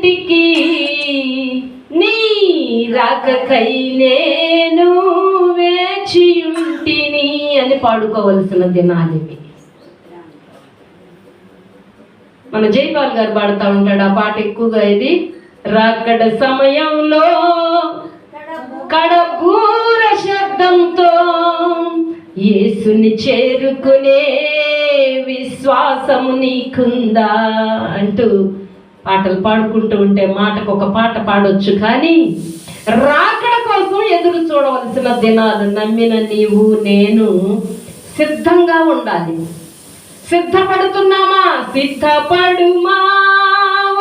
నేటికి నీ రాకకై నేను వేచియుంటిని అని పాడుకోవలసిన దినాలివి. మన జైపాల్ గారు పాడుతూ ఉంటాడు ఆ పాట ఎక్కువగా. ఇది రాకడ సమయంలో కడబూర శబ్దంతో యేసుని చేరుకునే విశ్వాసము నీకుందా అంటూ పాటలు పాడుకుంటూ ఉంటే మాటకు ఒక పాట పాడొచ్చు, కానీ రాకడ కోసం ఎదురు చూడవలసిన దినాలు నమ్మిన నీవు నేను సిద్ధంగా ఉండాలి. సిద్ధపడుతున్నామా? సిద్ధపడుమా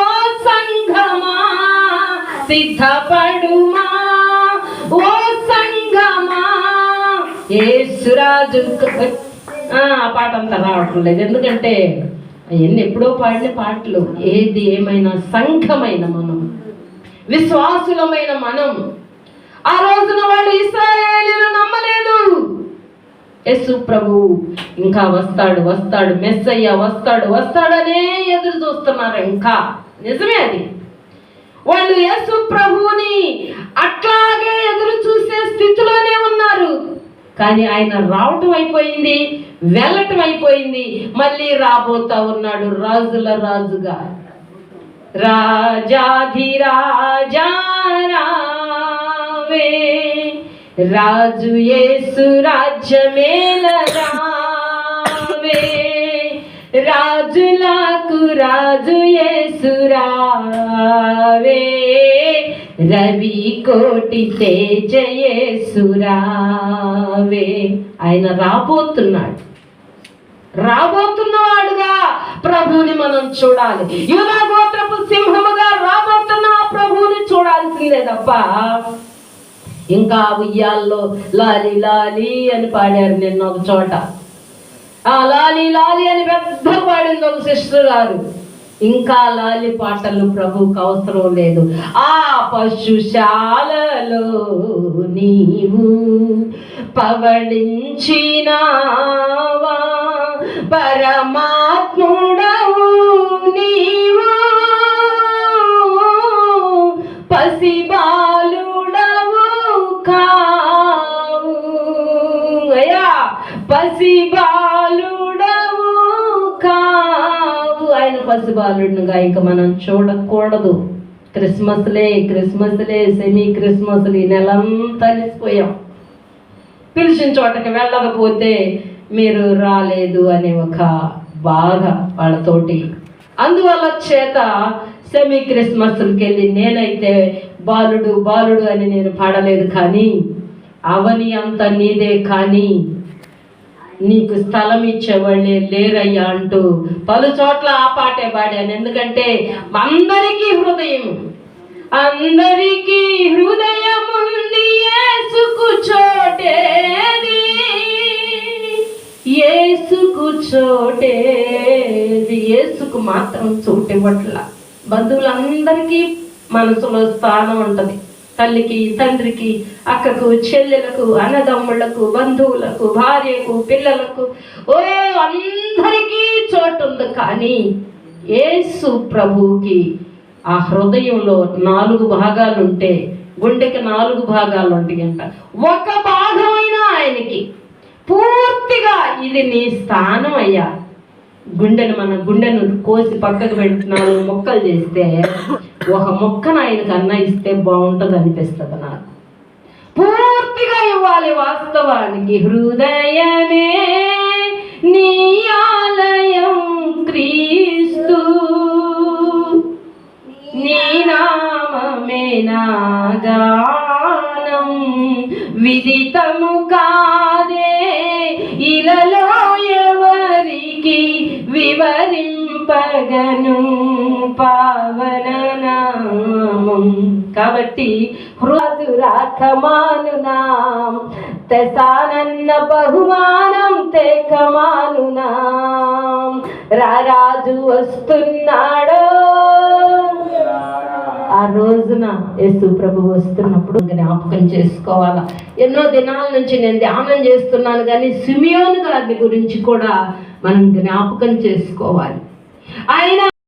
ఓ సంఘమా, సిద్ధపడుమా ఓ సంఘమా. యేసురాజు ఆ పాట అంతా రావటం లేదు, ఎందుకంటే అవన్నీ ఎప్పుడో పాడిన పాటలు. ఏది ఏమైనా సంఘమైన మనం, విశ్వాసులమైన మనం, ఆ రోజున వాళ్ళు ఇశ్రాయేలీయులను నమ్మలేదు. యేసు ప్రభు ఇంకా వస్తాడు వస్తాడు, మెస్సయ్య వస్తాడు వస్తాడనే ఎదురు చూస్తున్నారు. ఇంకా నిజమే అది. వాళ్ళు యేసు ప్రభువుని అట్లాగే ఎదురు చూసే స్థితిలోనే ఉన్నారు. కానీ ఆయన రావటం అయిపోయింది, వెళ్ళటం అయిపోయింది, మళ్ళీ రాబోతా ఉన్నాడు రాజుల రాజుగా. రాజాధిరాజా రావే, రాజు యేసు రాజ్యమేల రావే, రాజులకు రాజు యేసు రావే, రవి కోటి తేజ యేసు రావే. ఆయన రాబోతున్నవాడుగా ప్రభువుని మనం చూడాలి. యూదా గోత్రపు సింహముగా రాబోతున్న ప్రభువుని చూడాల్సిందే తప్ప ఇంకా ఉయ్యాల్లో లాలి లాలి అని పాడారు నిన్న ఒక చోట. ఆ లాలి లాలి అని పెద్ద పాడింది ఒక సిస్టర్ గారు. ఇంకా లాలి పాటలు ప్రభువుకు అవసరం లేదు. ఆ పశుశాలలో నీవు పవళించినావా, పరమాత్ముడవు నీవు, పసిబాలుడవు కావు అయ్యా, పసిబాలుడవు కావు. ఆయన పసిబాలుడుగా ఇక మనం చూడకూడదు. క్రిస్మస్లే సెమీ క్రిస్మస్లు ఈ నెలంతా కలిసిపోయాం. పిలిచిన చోటకి వెళ్ళకపోతే మీరు రాలేదు అనే ఒక బాధ వాళ్ళతోటి. అందువల్ల చేత సెమీ క్రిస్మస్కి వెళ్ళి నేనైతే బాలుడు అని నేను పాడలేదు, కానీ అవని అంత నీదే కానీ నీకు స్థలం ఇచ్చేవాళ్ళే లేరయ్యా అంటూ పలు చోట్ల ఆ పాటే పాడాను. ఎందుకంటే అందరికీ హృదయం ఉంది, యేసుకు చోటేది, యేసుకు చోటేది. యేసుకు మాత్రం చోటు ఇవ్వట్ల. బంధువులందరికీ మనసులో స్థానం ఉంటుంది. తల్లికి, తండ్రికి, అక్కకు, చెల్లెలకు, అన్నదమ్ముళ్లకు, బంధువులకు, భార్యకు, పిల్లలకు, అందరికీ చోటు ఉంది. కానీ యేసు ప్రభువుకి ఆ హృదయంలో 4 భాగాలు ఉంటే, గుండెకి 4 భాగాలు ఉంటాయి అంట. ఒక భాగమైన ఆయనకి పూర్తిగా ఇది నీ స్థానం అయ్యా. మన గుండెను కోసి పక్కకు పెడుతున్నాను, మొక్కలు చేస్తే ఒక మొక్కను ఆయనకు అన్న ఇస్తే బాగుంటుంది అనిపిస్తుంది నాకు. పూర్తిగా ఇవ్వాలి వాస్తవానికి. హృదయమే నీ ఆలయం క్రీస్తు, నీ నామమే నా గానం, విదితము కాదే ఇలలో ఎవరికి వివరింపగను పావన నామం. కాబట్టి హృదురాకమానునాం తెసానన్న బహుమానం తేకమానునాం. రారాజు వస్తున్నాడో, ఆ రోజున యేసు ప్రభు వస్తున్నప్పుడు జ్ఞాపకం చేసుకోవాలా. ఎన్నో దినాల నుంచి నేను ధ్యానం చేస్తున్నాను, కానీ సిమియోను గారి గురించి కూడా మనం జ్ఞాపకం చేసుకోవాలి. ఆయన